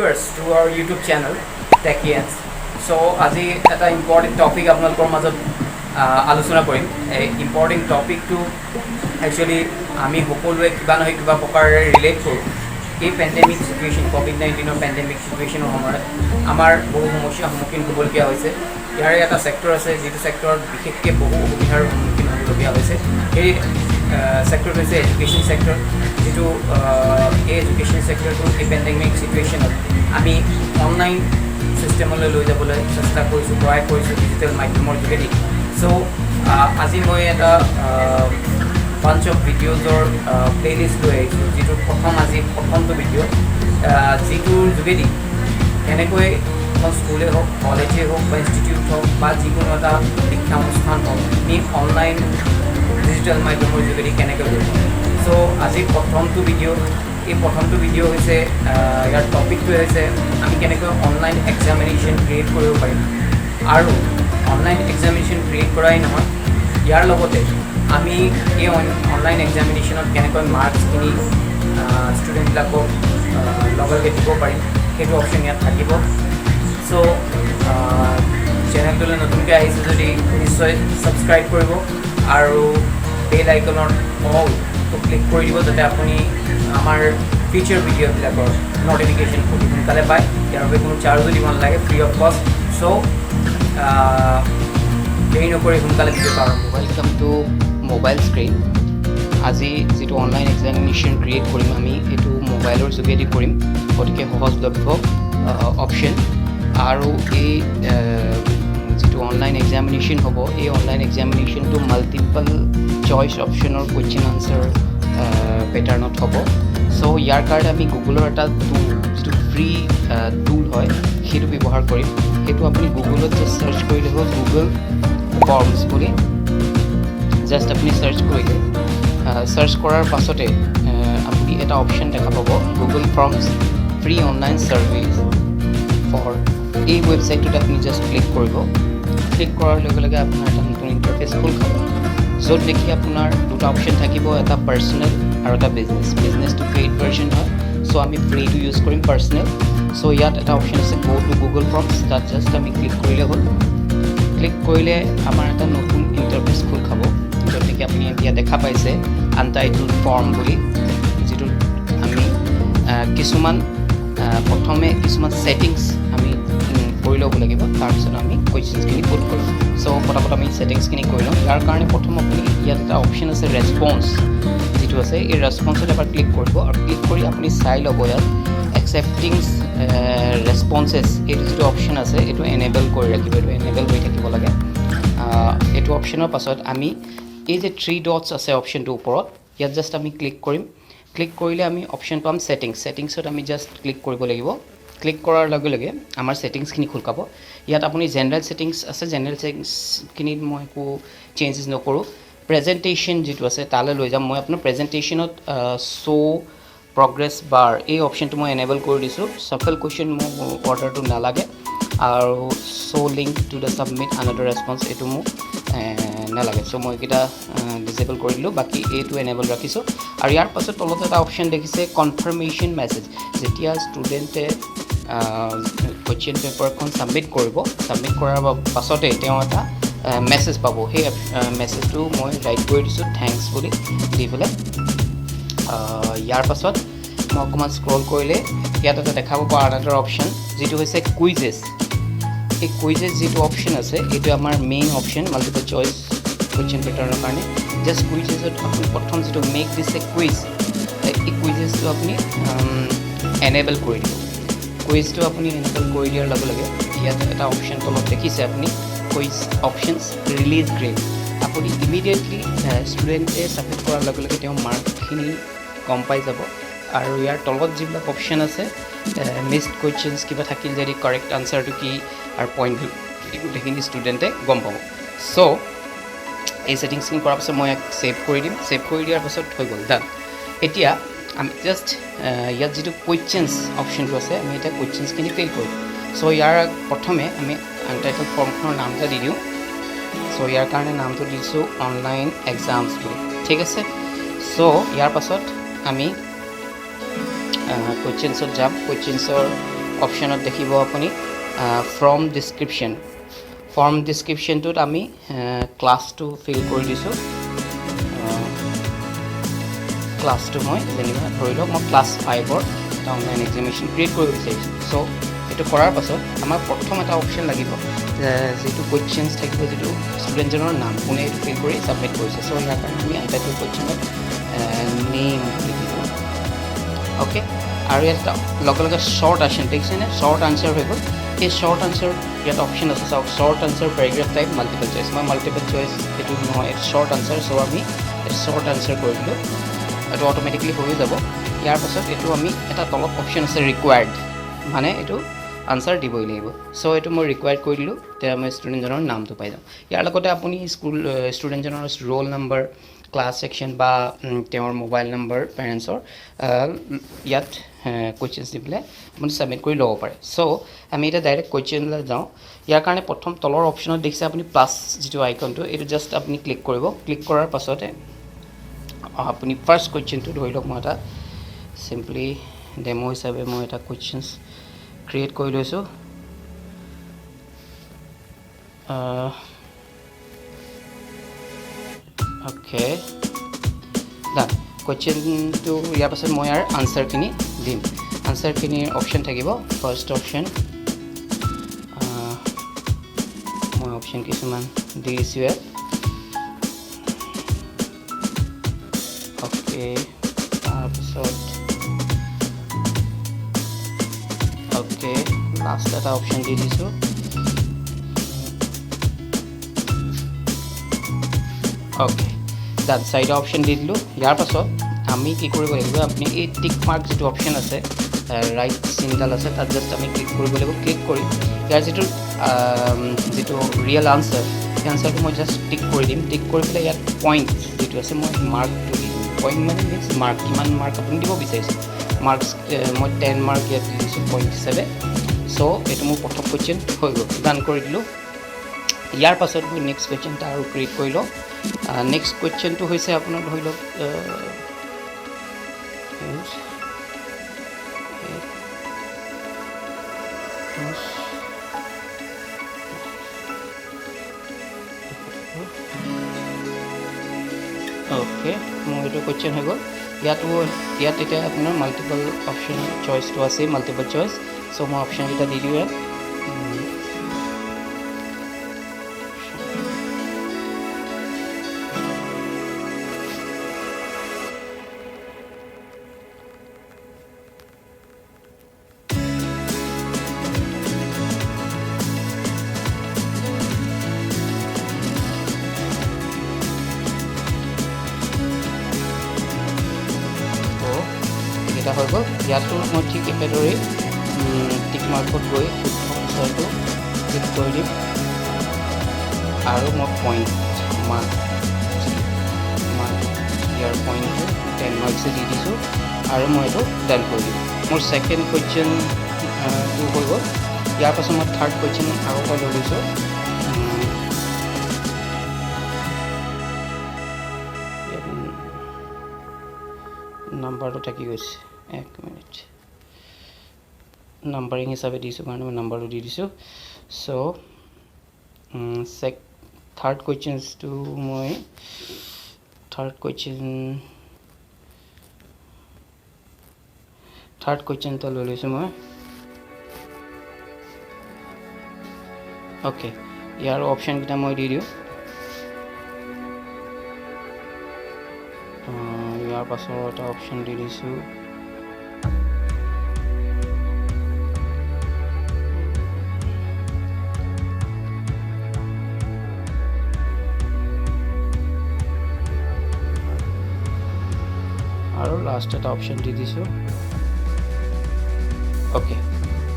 viewers to our YouTube channel Techyants. So আজি এটা important topic আপোনালোকৰ মাজত আলোচনা কৰিম। এই ইম্পৰ্টেণ্ট টপিকটো একচুৱেলি আমি সকলোৱে কিবা নহয় কিবা প্ৰকাৰে ৰিলেট কৰোঁ। এই পেণ্ডেমিক চিটুৱেশ্যন COVID-19 পেণ্ডেমিক চিটুৱেশ্যনৰ সময়ত আমাৰ বহু সমস্যাৰ সন্মুখীন হ'বলগীয়া হৈছে। ইয়াৰে এটা ছেক্টৰ আছে যিটো ছেক্টৰত বিশেষকৈ বহু অসুবিধাৰ সন্মুখীন হ'বলগীয়া হৈছে। সেই ছেক্টৰটো হৈছে এডুকেশ্যন ছেক্টৰ, যিটো এই এডুকেশ্যন ছেক্টৰটো এই পেণ্ডেমিক চিটুৱেশ্যনত আমি অনলাইন চিষ্টেমলৈ লৈ যাবলৈ চেষ্টা কৰিছোঁ, ট্ৰাই কৰিছোঁ ডিজিটেল মাধ্যমৰ যোগেদি। চ' আজি মই এটা বাঞ্চ অফ ভিডিঅ'জৰ প্লে'লিষ্ট লৈ আহিছোঁ, যিটো প্ৰথমটো ভিডিঅ' যিটোৰ যোগেদি কেনেকৈ এখন স্কুলেই হওক, কলেজেই হওক বা ইনষ্টিটিউট হওক বা যিকোনো এটা শিক্ষা অনুষ্ঠান হওক, আমি অনলাইন ডিজিটেল মাধ্যমৰ যোগেদি কেনেকৈ কৰিব। চ' আজি প্ৰথমটো ভিডিঅ' হৈছে ইয়াৰ টপিকটোৱে হৈছে আমি কেনেকৈ অনলাইন এক্সামিনেশ্যন ক্ৰিয়েট কৰিব পাৰিম। আৰু অনলাইন এক্সামিনেশ্যন ক্ৰিয়েট কৰাই নহয়, ইয়াৰ লগতে আমি এই অনলাইন এক্সামিনেশ্যনত কেনেকৈ মাৰ্কছখিনি ষ্টুডেণ্টবিলাকক লগে লগে দিব পাৰিম, সেইটো অপশ্যন ইয়াত থাকিব। চ' চেনেলটোলৈ নতুনকৈ আহিছে যদি নিশ্চয় ছাবস্ক্ৰাইব কৰিব আৰু বেল আইকনৰ অলটো ক্লিক কৰি দিব, যাতে আপুনি আমাৰ ফিউচাৰ ভিডিঅ'বিলাকৰ ন'টিফিকেশ্যন অতি সোনকালে পায়। ইয়াৰ বাবে কোনো চাৰ্জো দিব নালাগে, ফ্ৰী অফ কষ্ট। চ' দেৰি নকৰি সোনকালে ভিডিঅ'টো আৰম্ভ। Welcome to mobile screen. আজি যিটো অনলাইন এক্সামিনেশ্যন ক্ৰিয়েট কৰিম আমি এইটো মোবাইলৰ যোগেদি কৰিম, গতিকে সহজলভ্য অপশ্যন। আৰু এই যিটো অনলাইন এক্সামিনেশ্যন হ'ব, এই অনলাইন এক্সামিনেশ্যনটো মাল্টিপল চইচ অপশ্যনৰ কুৱেশ্যন আনচাৰ পেটাৰ্ণত হ'ব। চ' ইয়াৰ কাৰণে আমি গুগলৰ এটা যিটো ফ্ৰী টুল হয় সেইটো ব্যৱহাৰ কৰিম। সেইটো আপুনি গুগলত জাষ্ট চাৰ্চ কৰিলে হ'ল, গুগল ফৰ্মছ বুলি জাষ্ট আপুনি চাৰ্চ কৰিলে, চাৰ্চ কৰাৰ পাছতে আপুনি এটা অপশ্যন দেখা পাব, Google forms free online service for. এই ৱেবছাইটটোত আপুনি জাষ্ট ক্লিক কৰিব। ক্লিক কৰাৰ লগে লগে আপোনাৰ এটা নতুন ইণ্টাৰফেচ খোল খাব, য'ত দেখি আপোনাৰ দুটা অপশ্যন থাকিব, এটা পাৰ্চনেল আৰু এটা বিজনেছটো পেইড ভাৰ্জন হয়। চ' আমি ফ্ৰীটো ইউজ কৰিম পাৰ্চনেল। চ' ইয়াত এটা অপশ্যন আছে গো টু গুগল ফৰ্মছ, তাত জাষ্ট আমি ক্লিক কৰিলে হ'ল। ক্লিক কৰিলে আমাৰ এটা নতুন ইণ্টাৰফেচ খোল খাব, য'ত নেকি আপুনি এতিয়া দেখা পাইছে আনটাইটেল ফৰ্ম বুলি, যিটোত আমি প্ৰথমে কিছুমান ছেটিংছ আমি কৰি ল'ব লাগিব, তাৰপিছত আমি কুৱেশ্যনছখিনি পুট কৰিম। চ' পটাপট আমি ছেটিংছখিনি কৰি লওঁ। ইয়াৰ কাৰণে প্ৰথম আপুনি ইয়াত এটা অপশ্যন আছে ৰেছপন্স, যিটো আছে এই ৰেছপন্সত এবাৰ ক্লিক কৰিব আৰু ক্লিক কৰি আপুনি চাই ল'ব ইয়াত একচেপ্টিং ৰেছপন্সেছ এইটো যিটো অপশ্যন আছে এইটো এনেবল কৰি ৰাখিব, এইটো এনেবল হৈ থাকিব লাগে। এইটো অপশ্যনৰ পাছত আমি এই যে 3 ডটছ আছে অপশ্যনটোৰ ওপৰত, ইয়াত জাষ্ট আমি ক্লিক কৰিম। ক্লিক কৰিলে আমি অপশ্যন পাম ছেটিংছত আমি জাষ্ট ক্লিক কৰিব লাগিব। ক্লিক কৰাৰ লগে লগে আমাৰ ছেটিংছখিনি খোল খাব। ইয়াত আপুনি জেনেৰেল ছেটিংছ আছে, জেনেৰেল ছেটিংছখিনিত মই একো চেঞ্জেছ নকৰোঁ। প্ৰেজেণ্টেশ্যন যিটো আছে তালৈ লৈ যাম। মই আপোনাৰ প্ৰেজেণ্টেশ্যনত শ্ব' প্ৰগ্ৰেছ বাৰ এই অপশ্যনটো মই এনেবল কৰি দিছোঁ। ছাফল কুৱেশ্যন মোক অৰ্ডাৰটো নালাগে, আৰু show' link to the submit another response এইটো মোক নালাগে। চ' মই এইকেইটা ডিচেবল কৰি দিলোঁ, বাকী এইটো এনেবল ৰাখিছোঁ। আৰু ইয়াৰ পাছত তলত এটা অপশ্যন দেখিছে কনফাৰ্মেশ্যন মেছেজ। যেতিয়া ষ্টুডেণ্টে কুৱেশ্যন পেপাৰখন ছাবমিট কৰাৰ পাছতে তেওঁ এটা মেছেজ পাব। সেই মেছেজটো মই ৰাইট কৰি দিছোঁ থেংকছ বুলি দি পেলাই। ইয়াৰ পাছত মই অকণমান স্ক্ৰল কৰিলে ইয়াত এটা দেখাব পাৰোঁ আনাডাৰ অপশ্যন, যিটো হৈছে কুইজেছ। এই কুইজেছ যিটো অপশ্যন আছে এইটো আমাৰ main option multiple choice question পেটাৰ্ণৰ কাৰণে। জাষ্ট কুইজেছত আপুনি প্ৰথম যিটো মেক দিছে কুইজ, এই কুইজেছটো আপুনি এনেবল কৰি দিব। কুইজটো আপুনি এনেবল কৰি দিয়াৰ লগে লগে ইয়াত এটা অপশ্যন তলত দেখিছে আপুনি কুইজ অপশ্যনছ ৰিলিজ গ্ৰেড। আপুনি ইমিডিয়েটলি ষ্টুডেণ্টে ছাবমিট কৰাৰ লগে লগে তেওঁ মাৰ্কখিনি গম পাই যাব। আৰু ইয়াৰ তলত যিবিলাক অপশ্যন আছে মিছড কুৱেশ্যনছ কিবা থাকিল যদি কাৰেক্ট আনচাৰটো কি আৰু পইণ্ট গোটেইখিনি ষ্টুডেণ্টে গম পাব। চ' এই ছেটিংছখিনি কৰাৰ পাছত মই ছেভ কৰি দিম। ছেভ কৰি দিয়াৰ পাছত হৈ গ'ল ডান। এতিয়া আমি জাষ্ট ইয়াত যিটো কুৱেশ্যনছ অপশ্যনটো আছে আমি এতিয়া কুৱেশ্যনছখিনি ফিল কৰিম। চ' ইয়াৰ প্ৰথমে আমি আনটাইটেল ফৰ্মখনৰ নাম এটা দি দিওঁ। চ' ইয়াৰ কাৰণে নামটো দিছোঁ অনলাইন এক্সামছ বুলি, ঠিক আছে। চ' ইয়াৰ পাছত আমি কুৱেশ্যনছত যাম। কুৱেশ্যনছৰ অপশ্যনত দেখিব আপুনি ফ্ৰম ডিছক্ৰিপশ্যন ডিছক্ৰিপশ্যনটোত আমি ক্লাছটো ফিল কৰি দিছোঁ ক্লাছটো মই যেনিবা ধৰি লওক মই ক্লাছ 5ৰ এটা অনলাইন এক্সামিনেশ্যন ক্ৰিয়েট কৰিব বিচাৰিছোঁ চ' এইটো কৰাৰ পাছত আমাৰ প্ৰথম এটা অপশ্যন লাগিব যিটো কুৱেশ্যনছ থাকিব যিটো ষ্টুডেণ্টজনৰ নাম কোনে এইটো ফিল কৰি ছাবমিট কৰিছে চ' ইয়াৰ কাৰণে আমি আনটাইটেল কুৱেশ্যনত নেম লিখিছোঁ অ'কে আৰু ইয়াত লগে লগে শ্বৰ্ট আনচাৰ দেখিছেনে শ্বৰ্ট আনচাৰ হৈ গ'ল এই শ্বৰ্ট আনচাৰ ইয়াত অপশ্যন আছে চাওক short answer paragraph type multiple choice মই মাল্টিপল চইচ এইটো নহয় শ্বৰ্ট আনচাৰ চ' আমি শ্বৰ্ট আনচাৰ কৰি দিলোঁ এইটো অট'মেটিকলি হৈ যাব ইয়াৰ পাছত এইটো আমি এটা তলত অপশ্যন আছে ৰিকুৱাৰ্ড মানে এইটো আনচাৰ দিবই লাগিব চ' এইটো মই ৰিকুৱাৰ্ড কৰি দিলোঁ তেতিয়া মই ষ্টুডেণ্টজনৰ নামটো পাই যাম ইয়াৰ লগতে আপুনি ষ্টুডেণ্টজনৰ ৰোল নম্বৰ ক্লাছ ছেকশ্যন বা তেওঁৰ মোবাইল নম্বৰ পেৰেণ্টছৰ ইয়াত কুৱেশ্যনছ দি পেলাই আপুনি ছাবমিট কৰি ল'ব পাৰে চ' আমি এতিয়া ডাইৰেক্ট কুৱেশ্যনলৈ যাওঁ ইয়াৰ কাৰণে প্ৰথম তলৰ অপশ্যনত দেখিছে আপুনি প্লাছ যিটো আইকনটো এইটো জাষ্ট আপুনি ক্লিক কৰিব ক্লিক কৰাৰ পাছতে আপুনি ফাৰ্ষ্ট কুৱেশ্যনটো ধৰি লওক মই এটা চিম্পলি ডেমো হিচাপে মই এটা কুৱেশ্যনছ ক্ৰিয়েট কৰি লৈছোঁ অ'কে ডান কুৱেশ্যনটো ইয়াৰ পাছত মই আৰু আনচাৰখিনি দিম আনচাৰখিনিৰ অপশ্যন থাকিব ফাৰ্ষ্ট অপশ্যন মই অপশ্যন কিছুমান দি দিছোঁ ইয়াত অ'কে তাৰপিছত অ'কে লাষ্ট এটা অপশ্যন দি দিছোঁ অ'কে ডান চাৰিটা অপশ্যন দি দিলোঁ ইয়াৰ পাছত আমি কি কৰিব লাগিব আপুনি এই টিক মাৰ্ক যিটো অপশ্যন আছে ৰাইট চিনডাল আছে তাত জাষ্ট আমি ক্লিক কৰিব লাগিব ক্লিক কৰি ইয়াৰ যিটো ৰিয়েল আনচাৰ সেই আনচাৰটো মই জাষ্ট টিক কৰি দিম টিক কৰি পেলাই ইয়াত পইণ্ট যিটো আছে মই মাৰ্কটো দি দিম পইণ্ট মানে মিনছ মাৰ্ক কিমান মাৰ্ক আপুনি দিব বিচাৰিছে মাৰ্কছ মই 10 মাৰ্ক ইয়াত দি দিছোঁ পইণ্ট হিচাপে চ' এইটো মোৰ প্ৰথম কুৱেশ্যন হৈ গ'ল ডান কৰি দিলোঁ ইয়াৰ পাছত মই নেক্সট কুৱেশ্যন এটা আৰু ক্ৰিয়েট কৰি লওঁ নেক্সট কুৱেশ্যনটো হৈছে আপোনাৰ ধৰি লওক অ'কে মোৰ এইটো কুৱেশ্যন হৈ গ'ল ইয়াত এতিয়া আপোনাৰ মাল্টিপল অপশ্যন চইচটো আছে মাল্টিপল চইচ চ' মই অপশ্যনকেইটা দি দিওঁ ইয়াত হৈ গ'ল ইয়াতো মই ঠিক একেদৰে টিক মাৰ্কত গৈ আনচাৰটো ক্লিক কৰি দিম আৰু মই পইণ্ট মাৰ্ক ইয়াৰ পইণ্টটো 10 মাৰ্কছে দি দিছোঁ আৰু মই এইটো ডান কৰি দিম মোৰ ছেকেণ্ড কুৱেশ্যনটো হৈ গ'ল ইয়াৰ পাছত মই থাৰ্ড কুৱেশ্যন আৰু এটা লৈ লৈছোঁ নাম্বাৰটো থাকি গৈছে এক মিনিট নাম্বাৰিং হিচাপে দিছোঁ কাৰণে মই নাম্বাৰটো দি দিছোঁ চ' থাৰ্ড কুৱেশ্যনটো মই থাৰ্ড কুৱেশ্যন এটা লৈ লৈছোঁ মই অ'কে ইয়াৰ অপশ্যনকেইটা মই দি দিওঁ ইয়াৰ পাছৰ এটা অপশ্যন দি দিছোঁ আৰু লাষ্ট এটা অপশ্যন দি দিছোঁ অ'কে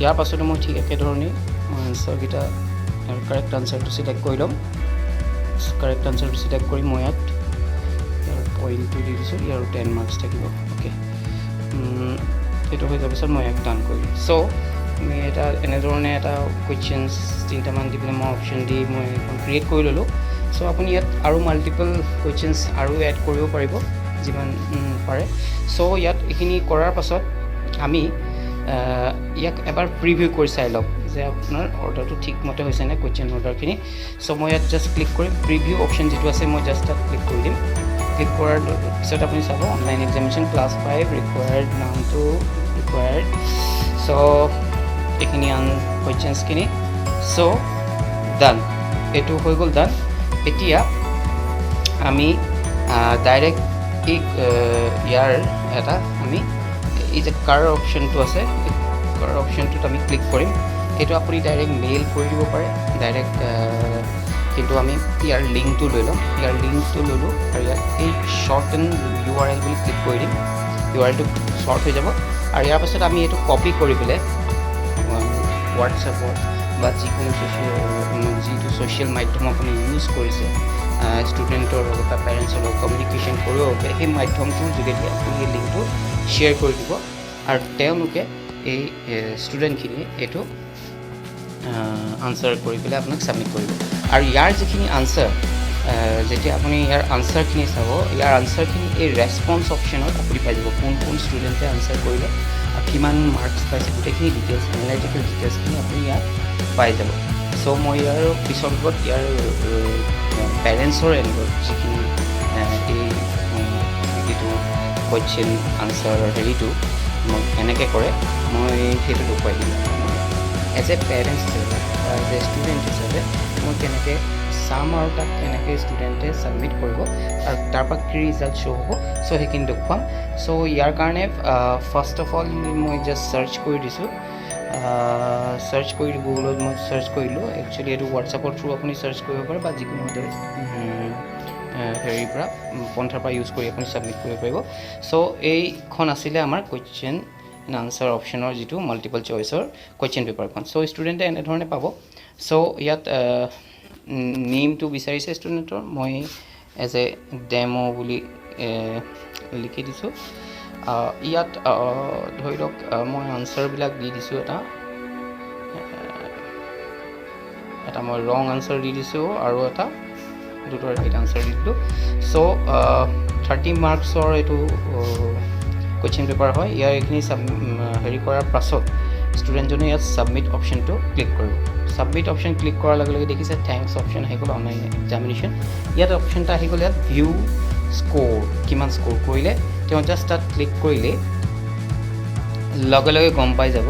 ইয়াৰ পাছতে মই ঠিক একেধৰণে আনচাৰকেইটা কাৰেক্ট আনচাৰটো চিলেক্ট কৰি ল'ম কাৰেক্ট আনচাৰটো চিলেক্ট কৰি মই ইয়াত পইণ্টটো দি দিছোঁ ইয়াৰো 10 মাৰ্কছ থাকিব অ'কে সেইটো হৈ যোৱাৰ পিছত মই এক ডান কৰিলোঁ চ' আমি এটা এনেধৰণে এটা কুৱেশ্যনছ তিনিটামান দি পেলাই মই অপশ্যন দি মই এখন ক্ৰিয়েট কৰি ল'লোঁ চ' আপুনি ইয়াত আৰু মাল্টিপল কুৱেশ্যনছ আৰু এড কৰিব পাৰিব যিমান পাৰে চ' ইয়াত এইখিনি কৰাৰ পাছত আমি ইয়াক এবাৰ প্ৰিভিউ কৰি চাই লওক যে আপোনাৰ অৰ্ডাৰটো ঠিকমতে হৈছে নে কুৱেশ্যন অৰ্ডাৰখিনি চ' মই ইয়াত জাষ্ট ক্লিক কৰিম প্ৰিভিউ অপশ্যন যিটো আছে মই জাষ্ট তাত ক্লিক কৰি দিম ক্লিক কৰাৰ পিছত আপুনি চাব অনলাইন এক্সামিনেশ্যন ক্লাছ 5 ৰিকুৱাৰ্ড নামটো ৰিকুৱাৰ্ড চ' এইখিনি কুৱেশ্যনছখিনি চ' ডান এইটো হৈ গ'ল ডান এতিয়া আমি ডাইৰেক্ট এই ইয়াৰ এটা আমি এই যে কাৰ অপশ্যনটো আছে কাৰ অপশ্যনটোত আমি ক্লিক কৰিম এইটো আপুনি ডাইৰেক্ট মেইল কৰি দিব পাৰে ডাইৰেক্ট কিন্তু আমি ইয়াৰ লিংকটো লৈ ল'ম ইয়াৰ লিংকটো ল'লোঁ আৰু ইয়াত এই শ্বৰ্ট এণ্ড URL বুলি ক্লিক কৰি দিম URLটো শ্বৰ্ট হৈ যাব আৰু ইয়াৰ পাছত আমি এইটো কপি কৰি পেলাই হোৱাটছএপত বা যিকোনো যিটো ছ'চিয়েল মাধ্যম আপুনি ইউজ কৰিছে ষ্টুডেণ্টৰ লগত বা পেৰেণ্টছৰ লগত কমিউনিকেশ্যন কৰিব বাবে সেই মাধ্যমটোৰ যোগেদি আপুনি এই লিংকটো শ্বেয়াৰ কৰি দিব আৰু তেওঁলোকে এই ষ্টুডেণ্টখিনিয়ে এইটো আনচাৰ কৰি পেলাই আপোনাক ছাবমিট কৰিব আৰু ইয়াৰ যিখিনি আনচাৰ যেতিয়া আপুনি ইয়াৰ আনচাৰখিনি চাব ইয়াৰ আনচাৰখিনি এই ৰেছপন্স অপশ্যনত আপুনি পাই যাব কোন ষ্টুডেণ্টে আনচাৰ কৰিলে আৰু কিমান মাৰ্কছ পাইছে গোটেইখিনি ডিটেইলছ এনালাইটিকেল ডিটেইলছখিনি আপুনি ইয়াত পাই যাব চ' মই ইয়াৰ পিছৰ লগত ইয়াৰ পেৰেণ্টছৰ এণ্ডত যিখিনি এই যিটো কুৱেশ্যন আনচাৰ হেৰিটো মই কেনেকৈ কৰে মই সেইটো দেখুৱাই দিম এজ এ পেৰেণ্টছ হিচাপে বা এজ এ ষ্টুডেণ্ট হিচাপে মই কেনেকৈ চাম আৰু তাক কেনেকৈ ষ্টুডেণ্টে ছাবমিট কৰিব আৰু তাৰপৰা কি ৰিজাল্ট শ্ব' হ'ব চ' সেইখিনি দেখুৱাম চ' ইয়াৰ কাৰণে ফাৰ্ষ্ট অফ অল মই জাষ্ট ছাৰ্চ কৰি দিছোঁ ছাৰ্চ কৰি গুগলত মই ছাৰ্চ কৰিলোঁ একচুৱেলি এইটো হোৱাটছএপৰ থ্ৰু আপুনি ছাৰ্চ কৰিব পাৰে বা যিকোনো হেৰিৰ পৰা পন্থাৰ পৰা ইউজ কৰি আপুনি ছাবমিট কৰিব পাৰিব চ' এইখন আছিলে আমাৰ কুৱেশ্যন এণ্ড আনচাৰ অপশ্যনৰ যিটো মাল্টিপল চইচৰ কুৱেশ্যন পেপাৰখন চ' ষ্টুডেণ্টে এনেধৰণে পাব চ' ইয়াত নেমটো বিচাৰিছে ষ্টুডেণ্টৰ মই এজ এ ডেম' বুলি লিখি দিছোঁ ইয়াত ধৰি লওক মই আনচাৰবিলাক দি দিছোঁ এটা মই ৰং আনচাৰ দি দিছোঁ আৰু এটা দুটা ৰাইট আনচাৰ দি দিলোঁ চ' 30 মাৰ্কছৰ এইটো কুৱেশ্যন পেপাৰ হয় ইয়াৰ এইখিনি হেৰি কৰাৰ পাছত ষ্টুডেণ্টজনে ইয়াত ছাবমিট অপশ্যনটো ক্লিক কৰিব ছাবমিট অপশ্যন ক্লিক কৰাৰ লগে লগে দেখিছে থেংকছ অপশ্যন আহি গ'ল অনলাইন এক্সামিনেশ্যন ইয়াত অপশ্যনটা আহি গ'ল ইয়াত ভিউ স্ক'ৰ কিমান স্ক'ৰ কৰিলে তেওঁ জাষ্ট তাত ক্লিক কৰিলে লগে লগে গম পাই যাব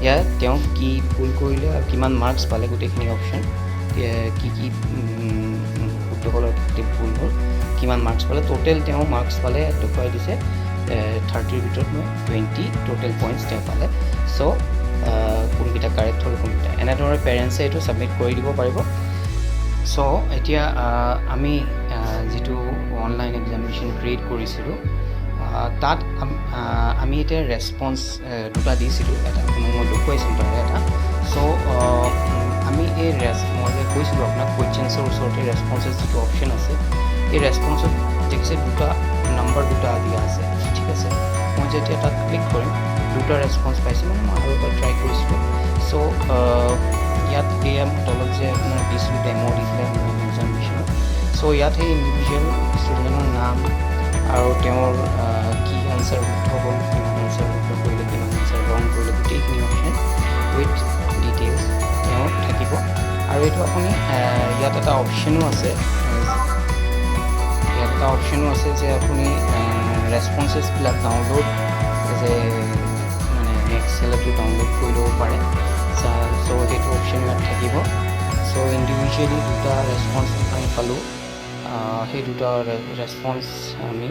ইয়াত তেওঁ কি ভুল কৰিলে আৰু কিমান মাৰ্কছ পালে গোটেইখিনি অপশ্যন কি শুদ্ধ হ'ল আৰু ভুল হ'ল কিমান মাৰ্কছ পালে টোটেল তেওঁ মাৰ্কছ পালে দেখুৱাই দিছে 30ৰ ভিতৰত মই 20 টোটেল পইণ্টছ তেওঁ পালে চ' কোনকেইটা কাৰেক্ট হ'ল কোনকেইটা এনেদৰে পেৰেণ্টছে এইটো ছাবমিট কৰি দিব পাৰিব চ' এতিয়া আমি যিটো অনলাইন এক্সামিনেশ্যন ক্ৰিয়েট কৰিছিলোঁ তাত আমি এতিয়া ৰেছপন্স দুটা দিছিলোঁ এটা মই দেখুৱাইছিলোঁ তাৰে এটা চ' আমি এই মই যে কৈছিলোঁ আপোনাক কুৱেশ্যনছৰ ওচৰতে ৰেছপন্সেছ যিটো অপশ্যন আছে এই ৰেছপন্সত দেখিছে দুটা নম্বৰ দুটা দিয়া আছে ঠিক আছে মই যেতিয়া তাত ক্লিক কৰিম দুটা ৰেছপন্স পাইছোঁ মানে মই আৰু এবাৰ ট্ৰাই কৰিছিলোঁ চ' ইয়াত এয়া তলত যে আপোনাৰ দিছিলোঁ ডেমো দিছিলে এক্সামিনেশ্যনত চ' ইয়াত সেই ইণ্ডিভিজুৱেল ষ্টুডেণ্টৰ নাম আৰু তেওঁৰ কি আনচাৰ শুদ্ধ হ'ল কিমান আনচাৰ শুদ্ধ কৰিলে কিমান আনচাৰ ৰং কৰিলে গোটেইখিনি অপশ্যন উইথ ডিটেইলছ তেওঁ থাকিব আৰু এইটো আপুনি ইয়াত এটা অপশ্যনো আছে যে আপুনি ৰেছপন্সেছবিলাক ডাউনলোড যে মানে এক্সেলতো ডাউনলোড কৰি ল'ব পাৰে চ' সেইটো অপশ্যন ইয়াত থাকিব চ' ইণ্ডিভিজুৱেলি দুটা ৰেছপন্স আমি পালোঁ সেই দুটা ৰেছপন্স আমি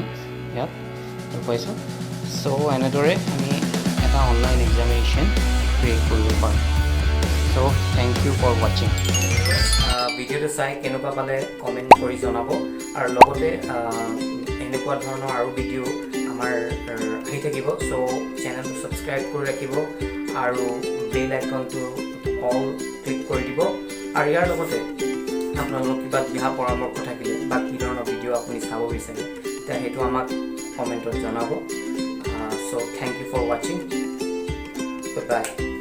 ইয়াত দেখুৱাইছোঁ চ' এনেদৰে আমি এটা অনলাইন এক্সামিনেশ্যন ক্ৰিয়েট কৰিব পাৰোঁ চ' থেংক ইউ ফৰ ৱাচিং ভিডিঅ'টো চাই কেনেকুৱা পালে কমেণ্ট কৰি জনাব আৰু লগতে এনেকুৱা ধৰণৰ আৰু ভিডিঅ' আমাৰ আহি থাকিব চ' চেনেলটো ছাবস্ক্ৰাইব কৰি ৰাখিব আৰু বেল আইকনটো অল ক্লিক কৰি দিব আৰু ইয়াৰ লগতে আপোনালোকৰ কিবা দিহা পৰামৰ্শ থাকিলে বা কি ধৰণৰ ভিডিঅ' আপুনি চাব বিচাৰে তেতিয়া সেইটো আমাক কমেণ্টত জনাব চ' থেংক ইউ ফৰ ৱাচিং গুড বাই